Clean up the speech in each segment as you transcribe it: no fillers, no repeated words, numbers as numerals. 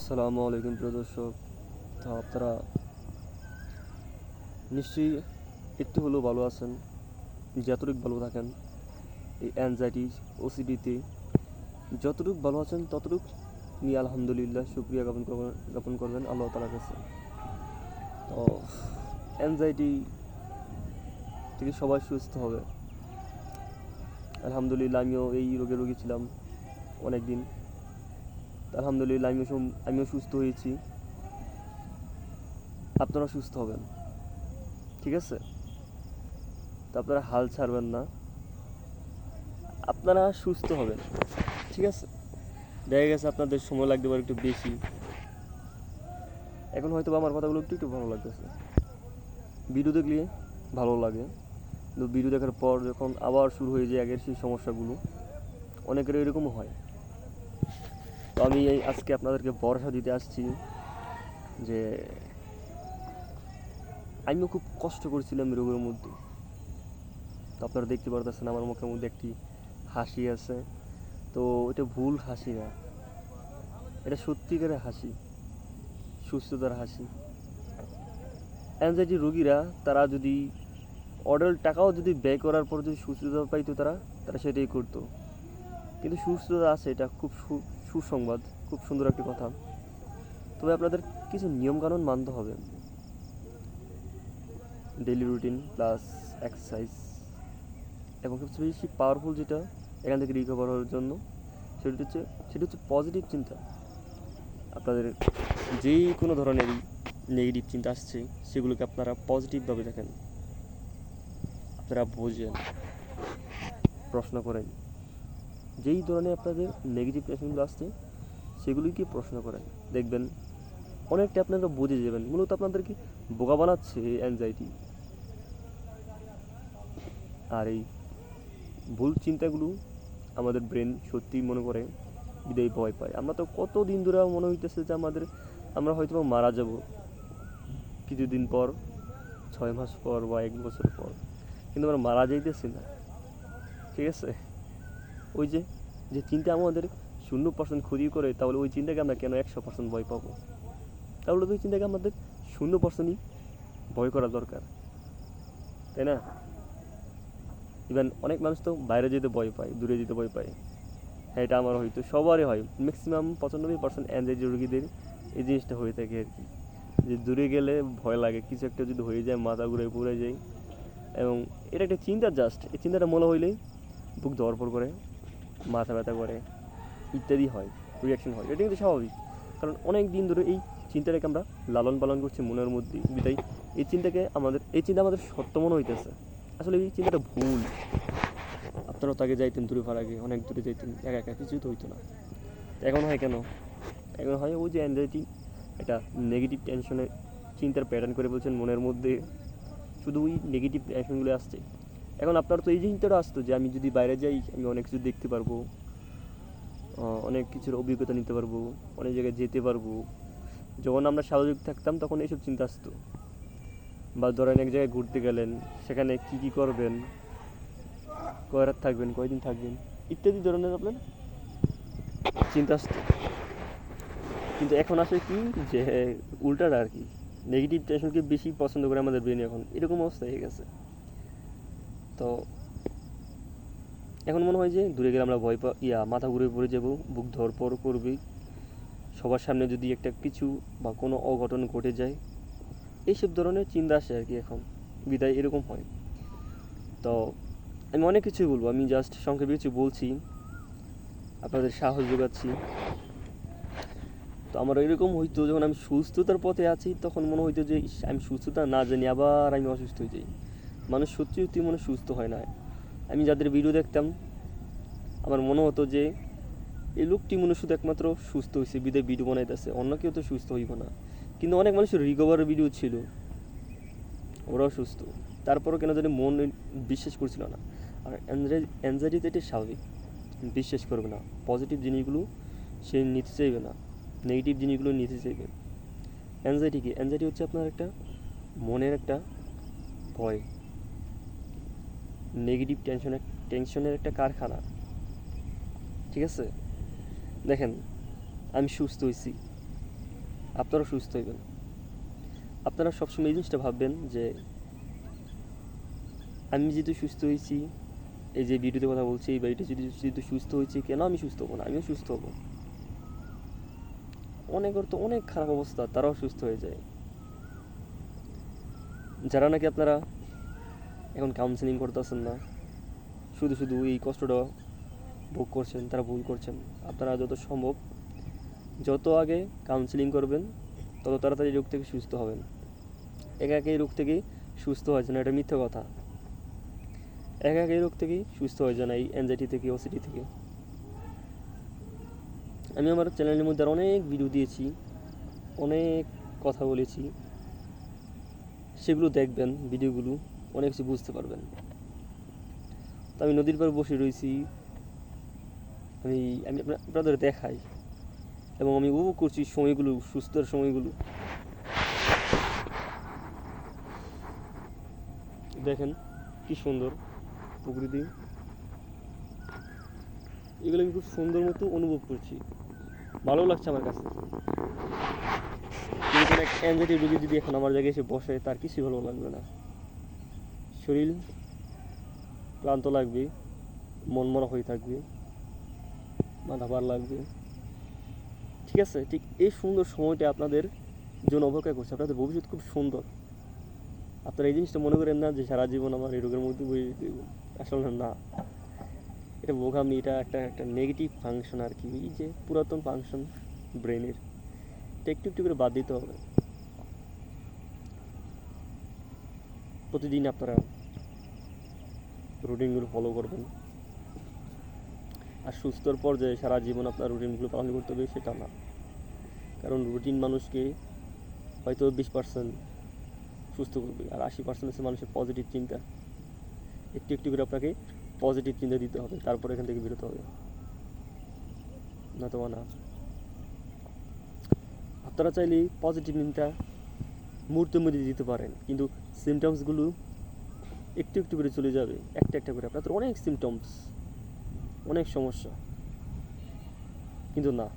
আসসালামু আলাইকুম প্রিয় দর্শক। তো আপনারা নিশ্চয়ই একটু হলেও ভালো আছেন। যতটুকু ভালো থাকেন এই অ্যাংজাইটি ওসিডিতে যতটুকু ভালো আছেন ততটুকু নিয়ে আলহামদুলিল্লাহ শুক্রিয়া জ্ঞাপন করবেন আল্লাহ তাআলার কাছে। তো অ্যাংজাইটি থেকে সবাই সুস্থ হবে আলহামদুলিল্লাহ। আমিও এই রোগী ছিলাম অনেক দিন। আলহামদুলিল্লাহ আমিও সুস্থ হয়েছি। আপনারা সুস্থ হবেন, ঠিক আছে? তো আপনারা হাল ছাড়বেন না, আপনারা সুস্থ হবেন, ঠিক আছে? দেখা গেছে আপনাদের সময় লাগতে পারে একটু বেশি। এখন হয়তো আমার কথাগুলো একটু একটু ভালো লাগতেছে, ভিডিও দেখলে ভালো লাগে, কিন্তু ভিডিও দেখার পর যখন আবার শুরু হয়ে যায় আগের সেই সমস্যাগুলো, অনেকের এরকমও হয়। তো আমি আজকে আপনাদেরকে ভরসা দিতে আসছি যে আমিও খুব কষ্ট করছিলাম রোগের মধ্যে। তো আপনারা দেখতে পারতেছেন আমার মুখের মধ্যে একটি হাসি আছে। তো এটা ভুল হাসি না, এটা সত্যিকারের হাসি, সুস্থতার হাসি। অ্যাংজাইটি রোগীরা তারা যদি অডেল টাকাও যদি ব্যয় করার পর যদি সুস্থতা পাইতো তারা সেটাই করতো। কিন্তু সুস্থতা আছে, এটা খুব সুসংবাদ, খুব সুন্দর একটি কথা। তবে আপনাদের কিছু নিয়মকানুন মানতে হবে। ডেইলি রুটিন প্লাস এক্সারসাইজ, এবং সবচেয়ে বেশি পাওয়ারফুল যেটা এখান থেকে রিকভার হওয়ার জন্য সেটা হচ্ছে পজিটিভ চিন্তা। আপনাদের যেই কোনো ধরনেরই নেগেটিভ চিন্তা আসছে সেগুলোকে আপনারা পজিটিভভাবে দেখেন, আপনারা বোঝেন, প্রশ্ন করেন। যেই ধরনের আপনাদের নেগেটিভ টেনশনগুলো আসছে সেগুলিকে প্রশ্ন করেন, দেখবেন অনেকটা আপনারা বুঝে যাবেন। মূলত আপনাদেরকে বোকা বানাচ্ছে এই অ্যাংজাইটি। আর এই ভুল চিন্তাগুলো আমাদের ব্রেন সত্যিই মনে করে, বিদায় ভয় পায়। আমরা তো কত দিন ধরে মনে হইতেছে যে আমরা হয়তো মারা যাব কিছুদিন পর, 6 মাস পর বা 1 বছর পর, কিন্তু আমরা মারা যাইতেছি না, ঠিক আছে? ওই যে যে চিন্তা আমাদের 0% ক্ষতি করে, তাহলে ওই চিন্তাকে আমরা কেন 100% ভয় পাবো? তাহলে তো ওই চিন্তাকে আমাদের 0%ই ভয় করা দরকার, তাই না? ইভেন অনেক মানুষ তো বাইরে যেতে ভয় পায়, দূরে যেতে ভয় পায়। হ্যাঁ, এটা আমার হয়তো সবারই হয়, ম্যাক্সিমাম 95% অ্যাংজাইটি রোগীদের এই জিনিসটা হয়ে থাকে আর কি। যে দূরে গেলে ভয় লাগে, কিছু একটা যদি হয়ে যায় মাথা ঘুরে পড়ে যায়। এবং এটা একটা চিন্তা, জাস্ট এই চিন্তাটা মনে হইলেই বুক ধরপড় করে, মাথা ব্যথা করে, ইত্যাদি হয়, রিয়াকশন হয়। এটা কিন্তু স্বাভাবিক, কারণ অনেক দিন ধরে এই চিন্তাটাকে আমরা লালন পালন করছি মনের মধ্যে, বিদায় এই চিন্তা আমাদের সত্য মনে হইতেছে। আসলে এই চিন্তাটা ভুল। আপনারাও তাকে যাইতেন দূরে পার আগে, অনেক দূরে যাইতেন, একা একা কিছুই তো হইতো না। এখন হয় কেন? এখন হয় ওই যে অ্যাংজাইটি, এটা নেগেটিভ টেনশনের চিন্তার প্যাটার্ন করে বলছেন মনের মধ্যে, শুধু ওই নেগেটিভ টেনশনগুলো আসছে। এখন আপনার তো এই চিন্তাটা আসতো যে আমি যদি বাইরে যাই আমি অনেক কিছু দেখতে পারবো, অনেক কিছুর অভিজ্ঞতা নিতে পারবো, অনেক জায়গায় যেতে পারবো। যখন আমরা স্বাভাবিক থাকতাম তখন এইসব চিন্তা আসতো। বা ধরেন এক জায়গায় ঘুরতে গেলেন, সেখানে কী কী করবেন, কয় রাত থাকবেন, কয়দিন থাকবেন, ইত্যাদি ধরনের আপনার চিন্তা আসতো। কিন্তু এখন আসে কি, যে উল্টাটা আর কি, নেগেটিভ টেনশনকে বেশি পছন্দ করে আমাদের ব্রেন, এখন এরকম অবস্থা হয়ে গেছে। তো এখন মনে হয় যে দূরে গেলে আমরা মাথা ঘুরে পড়ে যাবো, বুক ধড়ফড় করবে, সবার সামনে যদি একটা কিছু বা কোনো অঘটন ঘটে যায়, এইসব ধরনের চিন্তা আসে আর কি এখন, বিদায় এরকম হয়। তো আমি অনেক কিছুই বলবো, আমি জাস্ট সংক্ষেপে কিছু বলছি, আপনাদের সাহস যোগাচ্ছি। তো আমার এরকম হইতো, যখন আমি সুস্থতার পথে আছি তখন মনে হইতো যে আমি সুস্থতা না জানি আবার আমি অসুস্থ হয়ে যাই। মানুষ সত্যি সত্যি মনে সুস্থ হয় না। আমি যাদের ভিডিও দেখতাম আমার মনে হতো যে এই লোকটি মনে শুধু একমাত্র সুস্থ হয়েছে বিদায় ভিডিও বানাইতেছে, অন্য কেউ তো সুস্থ হইব না। কিন্তু অনেক মানুষের রিকভারের ভিডিও ছিল, ওরাও সুস্থ, তারপরও কেন জানি মন বিশ্বাস করছিল না। আর অ্যাংজাইটিতে এটা স্বাভাবিক, বিশ্বাস করবে না, পজিটিভ জিনিসগুলো সে নিতে চাইবে না, নেগেটিভ জিনিসগুলো নিতে চাইবে। অ্যাংজাইটি কি? অ্যাংজাইটি হচ্ছে আপনার একটা মনের একটা ভয়, নেগেটিভ টেনশনের একটা কারখানা, ঠিক আছে? দেখেন, আমি সুস্থ হয়েছি, আপনারা সুস্থ হইবেন। আপনারা সবসময় এই জিনিসটা ভাববেন যে আমি যেহেতু সুস্থ হয়েছি, এই যে ভিডিওতে কথা বলছি, এই বাড়িটা যেহেতু সুস্থ হয়েছি, কেন আমি সুস্থ হবো না? আমিও সুস্থ হবো। অনেকের তো অনেক খারাপ অবস্থা, তারাও সুস্থ হয়ে যায়। যারা নাকি আপনারা এখন কাউন্সেলিং করতেছেন না, শুধু শুধু এই কষ্টটা ভোগ করছেন, তারা ভুল করছেন। আপনারা যত সম্ভব যত আগে কাউন্সেলিং করবেন, তত তাড়াতাড়ি রোগ থেকে সুস্থ হবেন। একা একা এই রোগ থেকেই সুস্থ হয় না, এটা মিথ্যা কথা। একা একা এই রোগ থেকেই সুস্থ হয় না, এই অ্যাংজাইটি থেকে, ওসিডি থেকে। আমি আমার চ্যানেলের মধ্যে অনেক ভিডিও দিয়েছি, অনেক কথা বলেছি, সেগুলো দেখবেন, ভিডিওগুলো অনেক কিছু বুঝতে পারবেন। তো আমি নদীর পাড়ে বসে রয়েছি, আমি আমি আপনাদের দেখাই এবং আমি উপভোগ করছি সময়গুলো, সুস্থের সময়গুলো। দেখেন কি সুন্দর প্রকৃতি, এগুলো আমি খুব সুন্দর মতো অনুভব করছি, ভালো লাগছে আমার কাছে। কিন্তু কোনো একটা অ্যাংজাইটি রোগী যদি এখন আমার জায়গায় এসে বসে, তার কিছুই ভালো লাগবে না। শরীর ক্লান্ত লাগবে, মন মরা হয়ে থাকবে, মাথা ভার লাগবে। ঠিক আছে, ঠিক এই সুন্দর সময়টা আপনাদের জন্য অপেক্ষা করছে। আপনাদের ভবিষ্যৎ খুব সুন্দর। আপনারা এই জিনিসটা মনে করেন না যে সারা জীবন আমার এই রোগের মধ্যে বই, আসলে না, এটা বোকামি, এটা একটা একটা নেগেটিভ ফাংশন আর কি, এই যে পুরাতন ফাংশন ব্রেনের, এটা একটু একটু করে বাদ দিতে হবে। প্রতিদিন আপনারা রুটিনগুলো ফলো করবেন। আর সুস্থর পর্যায়ে সারা জীবন আপনার রুটিনগুলো পালন করতে হবে সেটা না, কারণ রুটিন মানুষকে হয়তো 20% সুস্থ করবে, আর 80% হচ্ছে মানুষের পজিটিভ চিন্তা। একটু একটু করে আপনাকে পজিটিভ চিন্তা দিতে হবে, তারপর এখান থেকে বেরোতে হবে, না তো না। আপনারা চাইলে পজিটিভ চিন্তা মুহূর্তের মধ্যে দিতে পারেন, কিন্তু সিমটমসগুলো একটু একটু করে চলে যাবে, একটা একটা করে। আপনাদের অনেক সিমটমস, অনেক সমস্যা, কিন্তু না,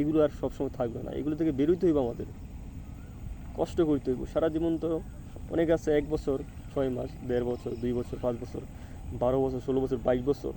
এগুলো আর সবসময় থাকবে না। এগুলো থেকে বেরোইতে হইব, আমাদের কষ্ট করতে হইব। সারা জীবন তো অনেক আছে 1 বছর 6 মাস, 1.5 বছর, 2 বছর, 5 বছর, 12 বছর, 16 বছর, 22 বছর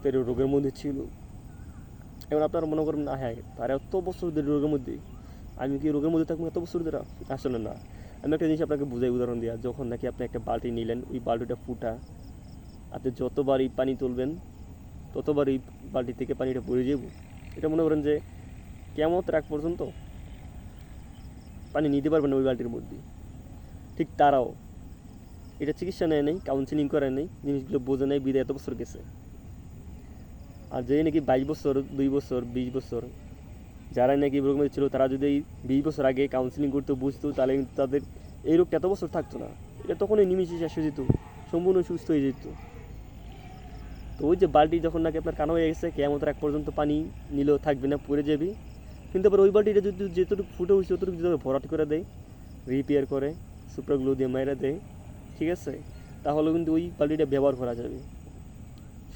তার রোগের মধ্যে ছিল। এখন আপনারা মনে করবেন না, হ্যাঁ তার এত বছর ধরে রোগের মধ্যে, আমি কি রোগের মধ্যে থাকবো এত বছর ধরে? আসলে না। আমি একটা জিনিস আপনাকে বুঝাই, উদাহরণ দেওয়া, যখন নাকি আপনি একটা বালতি নিলেন, ওই বালতিটা ফুটা, আপনি যতবারই পানি তুলবেন ততবারই বালতি থেকে পানিটা পড়ে যাব। এটা মনে করেন যে কিয়ামতের আগ পর্যন্ত পানি নিতে পারবেন না ওই বালতির মধ্যে। ঠিক তারাও এটা চিকিৎসা নেয় নেই, কাউন্সিলিং করে নেই, জিনিসগুলো বোঝে নেই, বিদায় এত বছর গেছে। আর যে নাকি 22 বছর, 2 বছর, 20 বছর যারা নাকি রোগের মধ্যে ছিল, তারা যদি 20 বছর আগে কাউন্সিলিং করতে বুঝতো, তাহলে কিন্তু তাদের এই রোগটা এত বছর থাকতো না। এটা তখনই নিমিশে শেষ হয়ে যেত, সম্পূর্ণ সুস্থ হয়ে যেত। তো ওই যে বালতি যখন নাকি আপনার কানা হয়ে গেছে, কিয়ামতের আগ পর্যন্ত পানি নিলেও থাকবে না, পড়ে যাবে। কিন্তু আবার ওই বালতিটা যদি যেতটুকু ফুটে হয়েছে অতটুকু যদি ভরাট করে দেয়, রিপেয়ার করে, সুপার গ্লু দিয়ে মেরে দেয়, ঠিক আছে, তাহলে কিন্তু ওই বালতিটা ব্যবহার করা যাবে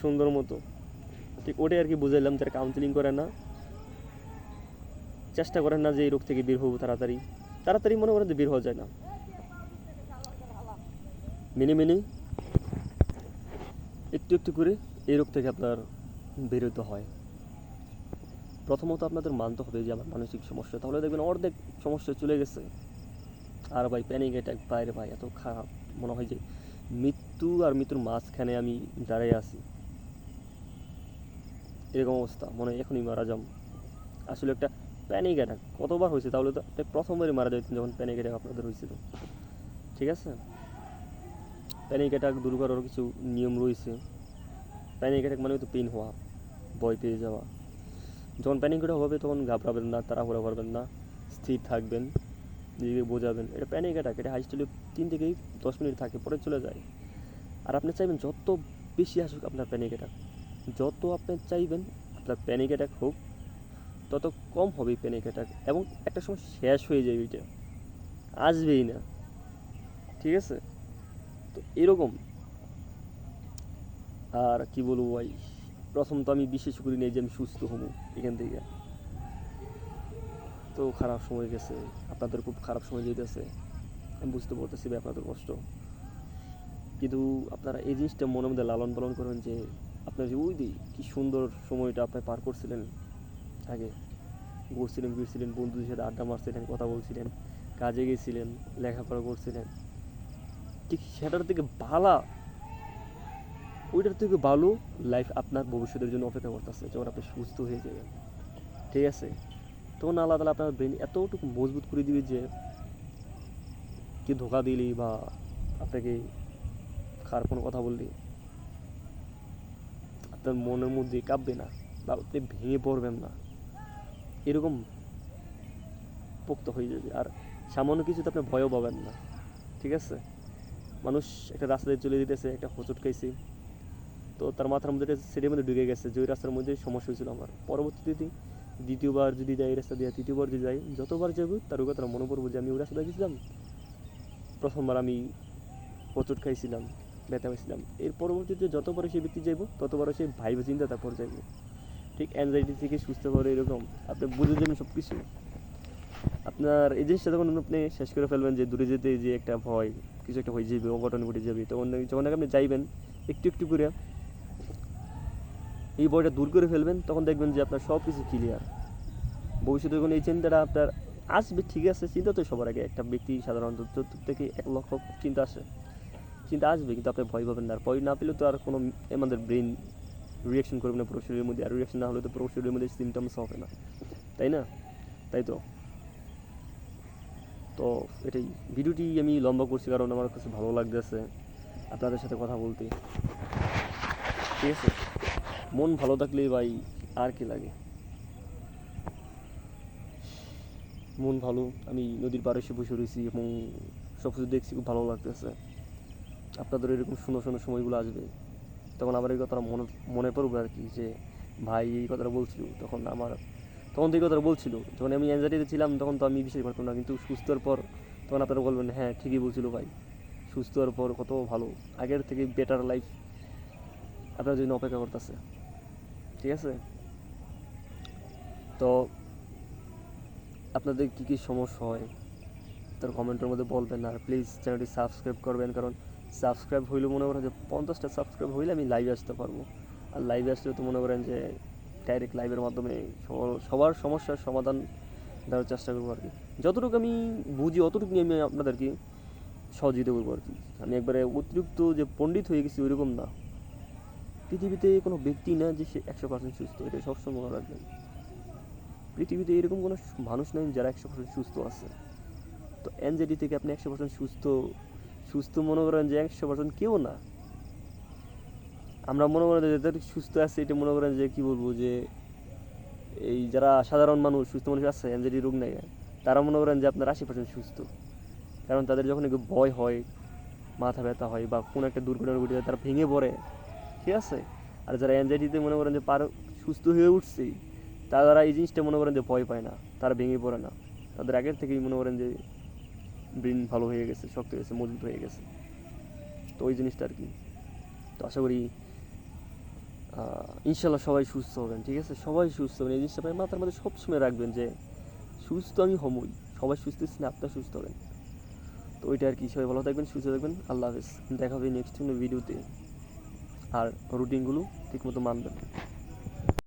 সুন্দর মতো। ঠিক ওটাই আর কি বুঝাইলাম, যারা কাউন্সিলিং করে না, চেষ্টা করেন না যে এই রোগ থেকে বের হবো তাড়াতাড়ি। তাড়াতাড়ি মনে করেন যে বের হওয়া যায় না, মেনে মেনে একটু একটু করে এই রোগ থেকে আপনার বেরোতে হয়। প্রথমত আপনাদের মানতে হবে যে আমার মানসিক সমস্যা, তাহলে দেখবেন অর্ধেক সমস্যা চলে গেছে। আর ভাই প্যানিক অ্যাটাক, বাইরে ভাই এত খারাপ, মনে হয় যে মৃত্যু আর মৃত্যুর মাঝখানে আমি দাঁড়িয়ে আছি, এরকম অবস্থা, মনে হয় এখনই মারা যাম। আসলে একটা প্যানিক অ্যাটাক কতবার হয়েছে? তাহলে তো আপনি প্রথমবারই মারা যাইতেন যখন প্যানিক অ্যাটাক আপনাদের হয়েছিল। ঠিক আছে, প্যানিক অ্যাটাক দূর করার কিছু নিয়ম রয়েছে। প্যানিক অ্যাটাক মানে তো পেন হওয়া, ভয় পেয়ে যাওয়া। যখন প্যানিক অ্যাটাক হবে তখন ঘাবড়াবেন না, তাড়াহুড়া করবেন না, স্থির থাকবেন, নিজেকে বোঝাবেন এটা প্যানিক অ্যাটাক। এটা হাইস্টলে 3 থেকে 10 মিনিট থাকে, পরে চলে যায়। আর আপনি চাইবেন যত বেশি আসুক আপনার প্যানিক অ্যাটাক, যত আপনি চাইবেন আপনার প্যানিক অ্যাটাক হোক, তত কম হবে প্যানিক অ্যাটাক, এবং একটা সময় শেষ হয়ে যায়, ওইটা আসবেই না। ঠিক আছে, তো এরকম। আর কি বলবো ভাই, প্রথম তো আমি বিশ্বাস করি নাই যে আমি সুস্থ হবো এখান থেকে। তো খারাপ সময় গেছে, আপনাদের খুব খারাপ সময় যেতেছে, আমি বুঝতে পারতেছি ভাই আপনাদের কষ্ট। কিন্তু আপনারা এই জিনিসটা মনের মধ্যে লালন পালন করেন যে আপনার যে ওই দিন কী সুন্দর সময়টা আপনি পার করছিলেন, আগে ঘুরছিলেন ফিরছিলেন, বন্ধুদের সাথে আড্ডা মারছিলেন, কথা বলছিলেন, কাজে গেছিলেন, লেখাপড়া করছিলেন, ঠিক সেটার থেকে ভালো, ওইটার থেকে ভালো লাইফ আপনার ভবিষ্যতের জন্য অপেক্ষা করতেছে যখন আপনি সুস্থ হয়ে যাবেন। ঠিক আছে, তখন আল্লাহ তাআলা আপনার ব্রেন এতটুকু মজবুত করে দিবে যে কি ধোকা দিলি বা আপনাকে খারাপ কোনো কথা বললি আপনার মনের মধ্যে কাঁপবে না বা আপনি ভেঙে পড়বেন না, এরকম পোক্ত হয়ে যাবে। আর সামান্য কিছুতে আপনি ভয়ও পাবেন না। ঠিক আছে, মানুষ একটা রাস্তা দিয়ে চলে যেতেছে, একটা হোঁচট খাইছে, তো তার মাথার মধ্যে একটা সেটের মধ্যে ঢুকে গেছে যে ওই রাস্তার মধ্যে সমস্যা হয়েছিল আমার। পরবর্তীতে দ্বিতীয়বার যদি যাই এই রাস্তা দিয়ে, তৃতীয়বার যদি যাই, যতবার যাবো তার ওই কথাটা মনে পড়বো যে আমি ওই রাস্তা দিয়ে গেছিলাম, প্রথমবার আমি হোঁচট খাইছিলাম, ব্যথা পাইছিলাম। এর পরবর্তীতে যতবারও সেই ব্যক্তি যাইব ততবারও সে ভাইবে চিন্তা তারপর যাইব। ঠিক অ্যাংজাইটি থেকে সুস্থ করে এরকম আপনি বুঝে যাবেন সব কিছু। আপনার এই জিনিসটা যখন আপনি শেষ করে ফেলবেন যে দূরে যেতে যে একটা ভয়, কিছু একটা হয়ে যাবে, অঘটন ঘটে যাবে, তখন যখন আপনি যাইবেন একটু একটু করে এই ভয়টা দূর করে ফেলবেন, তখন দেখবেন যে আপনার সব কিছু ক্লিয়ার। ভবিষ্যতে যখন এই চিন্তাটা আপনার আসবে, ঠিক আছে, চিন্তা তো সবার আগে একটা ব্যক্তি সাধারণত ৭০ থেকে ১ লক্ষ চিন্তা আসে, চিন্তা আসবে, কিন্তু আপনি ভয় পাবেন না। আর ভয় না পেলে তো আর কোনো আমাদের ব্রেন রিয়াকশন করবে না পুরো শরীরের মধ্যে, আর রিয়াকশন না হলে তো পুরো শরীরের মধ্যে সিমটমস হবে না, তাই না? তাই তো। তো এটাই ভিডিওটি আমি লম্বা করছি কারণ আমার কাছে ভালো লাগতেছে আপনাদের সাথে কথা বলতে। ঠিক আছে, মন ভালো থাকলেই ভাই আর কি লাগে। মন ভালো, আমি নদীর পাড়ে এসে বসে রয়েছি এবং সব কিছু দেখছি, খুব ভালো লাগতেছে। আপনাদের এরকম সুন্দর সুন্দর সময়গুলো আসবে, তখন আমার এই কথাটা মনে মনে পড়বে আর কি, যে ভাই এই কথাটা বলছিল, তখন তো এই কথাটা বলছিল যখন আমি অ্যাংজাইটিতে ছিলাম, তখন তো আমি বিশ্বাস করতাম না, কিন্তু সুস্থ হওয়ার পর তখন আপনারা বলবেন হ্যাঁ ঠিকই বলছিল ভাই, সুস্থ হওয়ার পর কত ভালো, আগের থেকে বেটার লাইফ আপনার জন্য অপেক্ষা করতেছে। ঠিক আছে, তো আপনাদের কী কী সমস্যা হয় তার কমেন্টের মধ্যে বলবেন। আর প্লিজ চ্যানেলটি সাবস্ক্রাইব করবেন, কারণ সাবস্ক্রাইব হইলে মনে করেন যে 50টা সাবস্ক্রাইব হইলে আমি লাইভে আসতে পারবো। আর লাইভে আসলে তো মনে করেন যে ডাইরেক্ট লাইভের মাধ্যমে সবার সমস্যার সমাধান দেওয়ার চেষ্টা করবো আর কি। যতটুকু আমি বুঝি অতটুকু নিয়ে আমি আপনাদেরকে সহযোগিতা করবো আর কি। আমি একবারে অতিরিক্ত যে পণ্ডিত হয়ে গেছি ওইরকম না। পৃথিবীতে কোনো ব্যক্তি না যে সে 100% সুস্থ, এটা সবসময় মনে রাখবেন। পৃথিবীতে এরকম কোনো মানুষ নেই যারা 100% সুস্থ আছে। তো অ্যাংজাইটি থেকে আপনি 100% সুস্থ সুস্থ মনে করেন যে 100% কেউ না। আমরা মনে করেন যে যাদের সুস্থ আছে এটা মনে করেন যে কী বলবো, যে এই যারা সাধারণ মানুষ, সুস্থ মানুষ আছে, অ্যাংজাইটি রোগ নেই, তারা মনে করেন যে আপনার 80% সুস্থ। কারণ তাদের যখন একটু ভয় হয়, মাথা ব্যথা হয় বা কোনো একটা দুর্ঘটনা ঘটে যায়, তারা ভেঙে পড়ে। ঠিক আছে, আর যারা অ্যাংজাইটিতে মনে করেন যে সুস্থ হয়ে উঠছে, তারা এই জিনিসটা মনে করেন যে ভয় পায় না, তারা ভেঙে পড়ে না। তাদের আগের থেকেই মনে করেন যে ব্রেন ভালো হয়ে গেছে, শক্ত হয়ে গেছে, মজবুত হয়ে গেছে। তো ওই জিনিসটা আর কি। তো আশা করি ইনশাল্লাহ সবাই সুস্থ হবেন। ঠিক আছে, সবাই সুস্থ হবেন, এই জিনিসটা আপনার মাথার মধ্যে সবসময় রাখবেন যে সুস্থ আমি হবই, সবাই সুস্থ হচ্ছে না, আপনার সুস্থ হবেন। তো ওইটা আর কি। সবাই ভালো থাকবেন, সুস্থ থাকবেন, আল্লাহ হাফেজ। দেখা হবে নেক্সট কোনো ভিডিওতে। আর রুটিনগুলো ঠিকমতো মানবেন।